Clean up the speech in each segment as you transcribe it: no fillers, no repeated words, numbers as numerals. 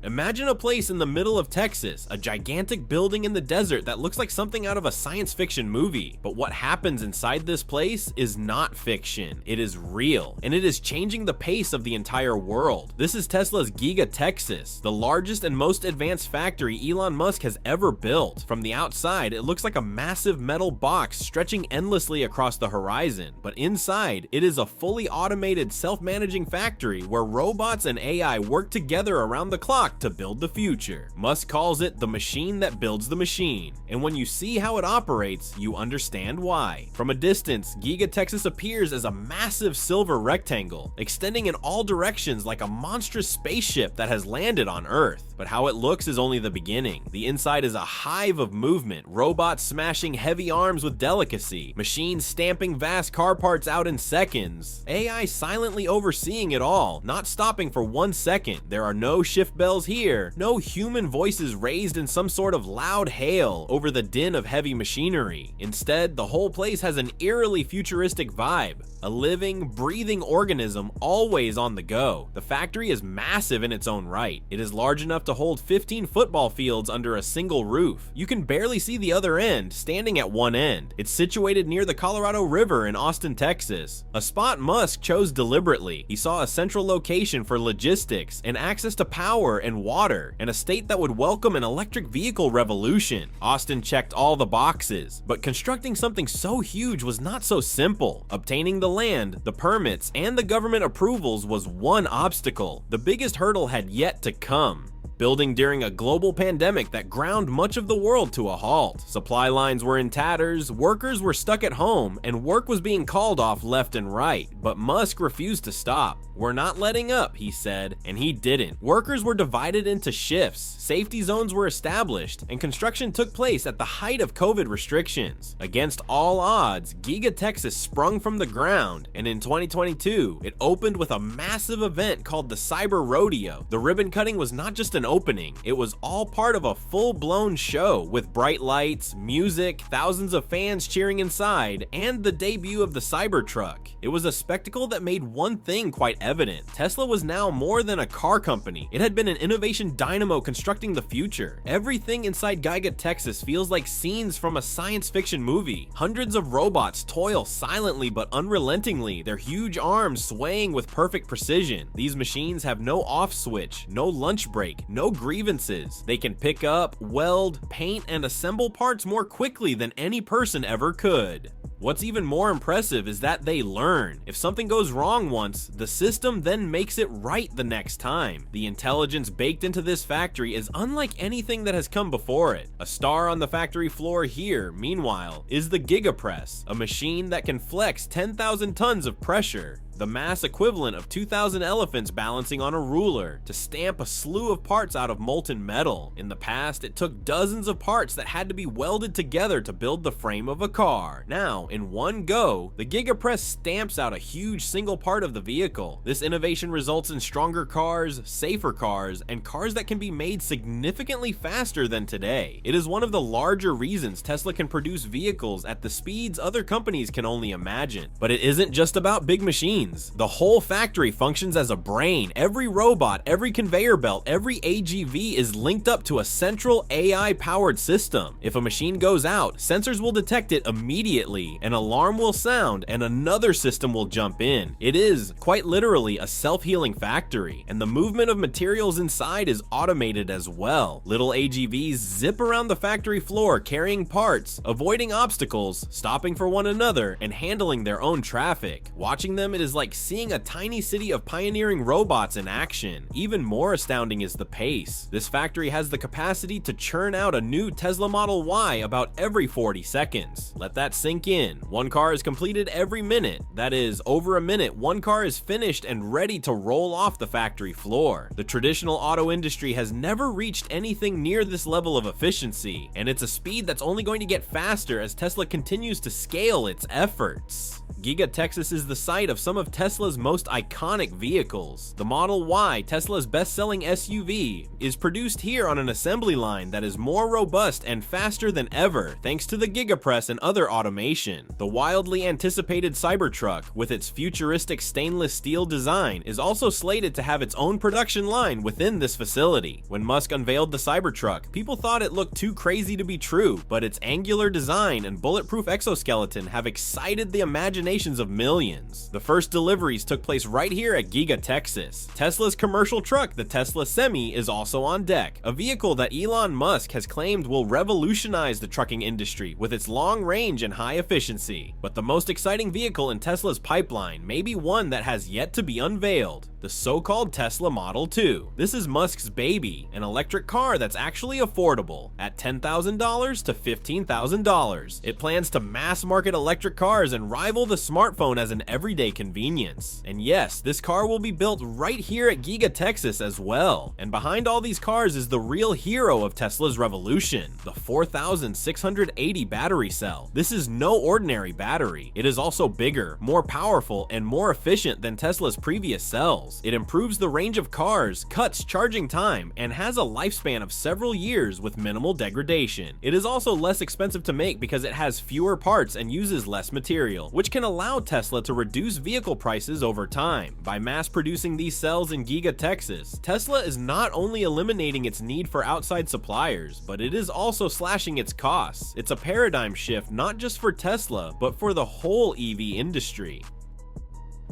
Imagine a place in the middle of Texas, a gigantic building in the desert that looks like something out of a science fiction movie. But what happens inside this place is not fiction, it is real, and it is changing the pace of the entire world. This is Tesla's Giga Texas, the largest and most advanced factory Elon Musk has ever built. From the outside, it looks like a massive metal box stretching endlessly across the horizon, but inside, it is a fully automated, self-managing factory where robots and AI work together around the clock to build the future. Musk calls it the machine that builds the machine, and when you see how it operates, you understand why. From a distance, Giga Texas appears as a massive silver rectangle, extending in all directions like a monstrous spaceship that has landed on Earth. But how it looks is only the beginning. The inside is a hive of movement, robots smashing heavy arms with delicacy, machines stamping vast car parts out in seconds, AI silently overseeing it all, not stopping for 1 second. There are no shift bells here, no human voices raised in some sort of loud hail over the din of heavy machinery. Instead, the whole place has an eerily futuristic vibe, a living, breathing organism always on the go. The factory is massive in its own right. It is large enough to hold 15 football fields under a single roof. You can barely see the other end, standing at one end. It's situated near the Colorado River in Austin, Texas, a spot Musk chose deliberately. He saw a central location for logistics and access to power and water, and a state that would welcome an electric vehicle revolution. Austin checked all the boxes, but constructing something so huge was not so simple. Obtaining the land, the permits, and the government approvals was one obstacle. The biggest hurdle had yet to come. Building during a global pandemic that ground much of the world to a halt. Supply lines were in tatters, workers were stuck at home, and work was being called off left and right. But Musk refused to stop. "We're not letting up," he said, and he didn't. Workers were divided into shifts, safety zones were established, and construction took place at the height of COVID restrictions. Against all odds, Giga Texas sprung from the ground, and in 2022, it opened with a massive event called the Cyber Rodeo. The ribbon cutting was not just an opening, it was all part of a full-blown show with bright lights, music, thousands of fans cheering inside, and the debut of the Cybertruck. It was a spectacle that made one thing quite evident. Tesla was now more than a car company. It had been an innovation dynamo constructing the future. Everything inside Giga Texas feels like scenes from a science fiction movie. Hundreds of robots toil silently but unrelentingly, their huge arms swaying with perfect precision. These machines have no off switch, no lunch break, no grievances. They can pick up, weld, paint, and assemble parts more quickly than any person ever could. What's even more impressive is that they learn. If something goes wrong once, the system then makes it right the next time. The intelligence baked into this factory is unlike anything that has come before it. A star on the factory floor here, meanwhile, is the Giga Press, a machine that can flex 10,000 tons of pressure, the mass equivalent of 2,000 elephants balancing on a ruler, to stamp a slew of parts out of molten metal. In the past, it took dozens of parts that had to be welded together to build the frame of a car. Now, in one go, the Giga Press stamps out a huge single part of the vehicle. This innovation results in stronger cars, safer cars, and cars that can be made significantly faster than today. It is one of the larger reasons Tesla can produce vehicles at the speeds other companies can only imagine. But it isn't just about big machines. The whole factory functions as a brain. Every robot, every conveyor belt, every AGV is linked up to a central AI-powered system. If a machine goes out, sensors will detect it immediately, an alarm will sound, and another system will jump in. It is, quite literally, a self-healing factory, and the movement of materials inside is automated as well. Little AGVs zip around the factory floor carrying parts, avoiding obstacles, stopping for one another, and handling their own traffic. Watching them, it is like seeing a tiny city of pioneering robots in action. Even more astounding is the pace. This factory has the capacity to churn out a new Tesla Model Y about every 40 seconds. Let that sink in. One car is completed every minute. That is, over a minute, one car is finished and ready to roll off the factory floor. The traditional auto industry has never reached anything near this level of efficiency, and it's a speed that's only going to get faster as Tesla continues to scale its efforts. Giga Texas is the site of some of of Tesla's most iconic vehicles. The Model Y, Tesla's best-selling SUV, is produced here on an assembly line that is more robust and faster than ever thanks to the Giga Press and other automation. The wildly anticipated Cybertruck, with its futuristic stainless steel design, is also slated to have its own production line within this facility. When Musk unveiled the Cybertruck, people thought it looked too crazy to be true, but its angular design and bulletproof exoskeleton have excited the imaginations of millions. The first deliveries took place right here at Giga Texas. Tesla's commercial truck, the Tesla Semi, is also on deck, a vehicle that Elon Musk has claimed will revolutionize the trucking industry with its long range and high efficiency. But the most exciting vehicle in Tesla's pipeline may be one that has yet to be unveiled: the so-called Tesla Model 2. This is Musk's baby, an electric car that's actually affordable at $10,000 to $15,000. It plans to mass market electric cars and rival the smartphone as an everyday convenience. And yes, this car will be built right here at Giga Texas as well. And behind all these cars is the real hero of Tesla's revolution, the 4680 battery cell. This is no ordinary battery. It is also bigger, more powerful, and more efficient than Tesla's previous cells. It improves the range of cars, cuts charging time, and has a lifespan of several years with minimal degradation. It is also less expensive to make because it has fewer parts and uses less material, which can allow Tesla to reduce vehicle prices over time. By mass producing these cells in Giga Texas, Tesla is not only eliminating its need for outside suppliers, but it is also slashing its costs. It's a paradigm shift not just for Tesla, but for the whole EV industry.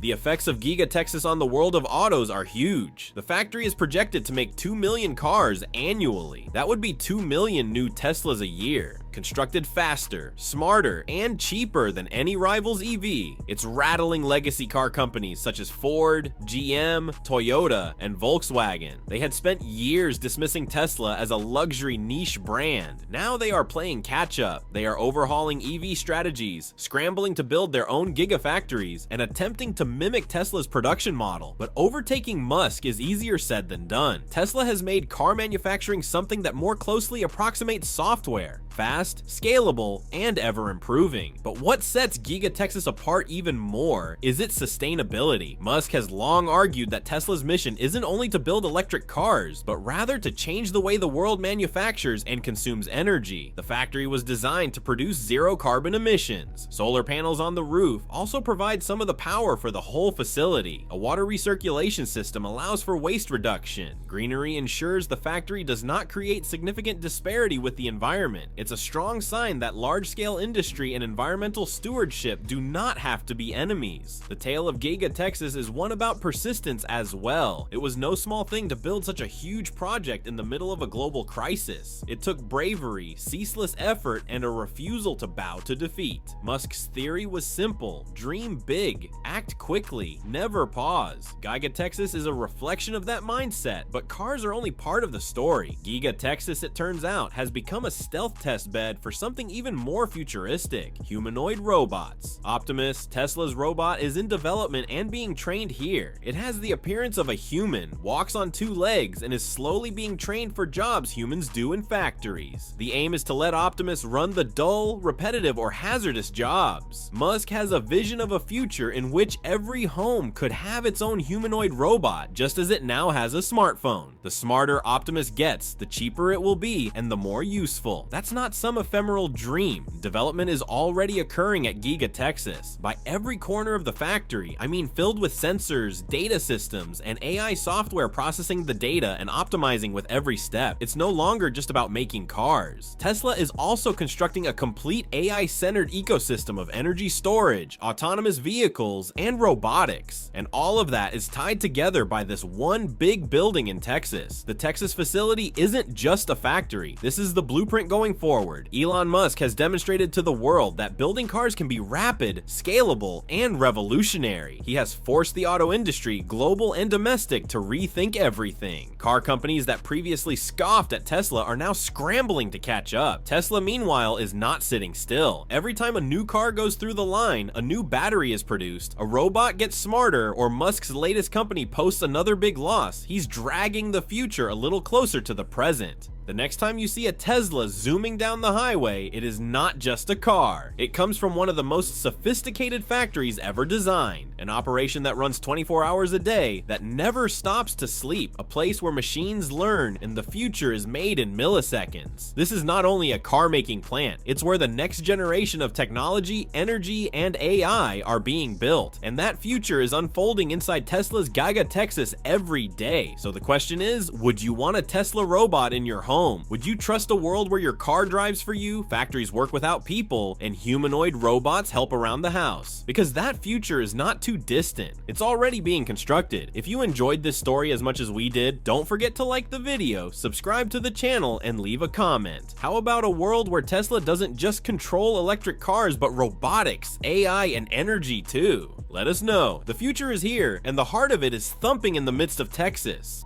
The effects of Giga Texas on the world of autos are huge. The factory is projected to make 2 million cars annually. That would be 2 million new Teslas a year. Constructed faster, smarter, and cheaper than any rival's EV. It's rattling legacy car companies such as Ford, GM, Toyota, and Volkswagen. They had spent years dismissing Tesla as a luxury niche brand. Now they are playing catch up. They are overhauling EV strategies, scrambling to build their own gigafactories, and attempting to mimic Tesla's production model. But overtaking Musk is easier said than done. Tesla has made car manufacturing something that more closely approximates software. Fast, scalable, and ever improving. But what sets Giga Texas apart even more is its sustainability. Musk has long argued that Tesla's mission isn't only to build electric cars, but rather to change the way the world manufactures and consumes energy. The factory was designed to produce zero carbon emissions. Solar panels on the roof also provide some of the power for the whole facility. A water recirculation system allows for waste reduction. Greenery ensures the factory does not create significant disparity with the environment. It's a strong sign that large-scale industry and environmental stewardship do not have to be enemies. The tale of Giga Texas is one about persistence as well. It was no small thing to build such a huge project in the middle of a global crisis. It took bravery, ceaseless effort, and a refusal to bow to defeat. Musk's theory was simple: dream big, act quickly, never pause. Giga Texas is a reflection of that mindset, but cars are only part of the story. Giga Texas, it turns out, has become a stealth test bed for something even more futuristic: humanoid robots. Optimus, Tesla's robot, is in development and being trained here. It has the appearance of a human, walks on 2 legs, and is slowly being trained for jobs humans do in factories. The aim is to let Optimus run the dull, repetitive, or hazardous jobs. Musk has a vision of a future in which every home could have its own humanoid robot, just as it now has a smartphone. The smarter Optimus gets, the cheaper it will be, and the more useful. That's not some ephemeral dream. Development is already occurring at Giga Texas. By every corner of the factory, I mean filled with sensors, data systems, and AI software processing the data and optimizing with every step. It's no longer just about making cars. Tesla is also constructing a complete AI-centered ecosystem of energy storage, autonomous vehicles, and robotics. And all of that is tied together by this one big building in Texas. The Texas facility isn't just a factory. This is the blueprint going forward. Elon Musk has demonstrated to the world that building cars can be rapid, scalable, and revolutionary. He has forced the auto industry, global and domestic, to rethink everything. Car companies that previously scoffed at Tesla are now scrambling to catch up. Tesla, meanwhile, is not sitting still. Every time a new car goes through the line, a new battery is produced, a robot gets smarter, or Musk's latest company posts another big loss, he's dragging the future a little closer to the present. The next time you see a Tesla zooming down the highway, it is not just a car. It comes from one of the most sophisticated factories ever designed, an operation that runs 24 hours a day, that never stops to sleep, a place where machines learn and the future is made in milliseconds. This is not only a car-making plant, it's where the next generation of technology, energy, and AI are being built, and that future is unfolding inside Tesla's Giga Texas every day. So the question is, would you want a Tesla robot in your home? Would you trust a world where your car drives for you, factories work without people, and humanoid robots help around the house? Because that future is not too distant. It's already being constructed. If you enjoyed this story as much as we did, don't forget to like the video, subscribe to the channel, and leave a comment. How about a world where Tesla doesn't just control electric cars, but robotics, AI, and energy too? Let us know. The future is here, and the heart of it is thumping in the midst of Texas.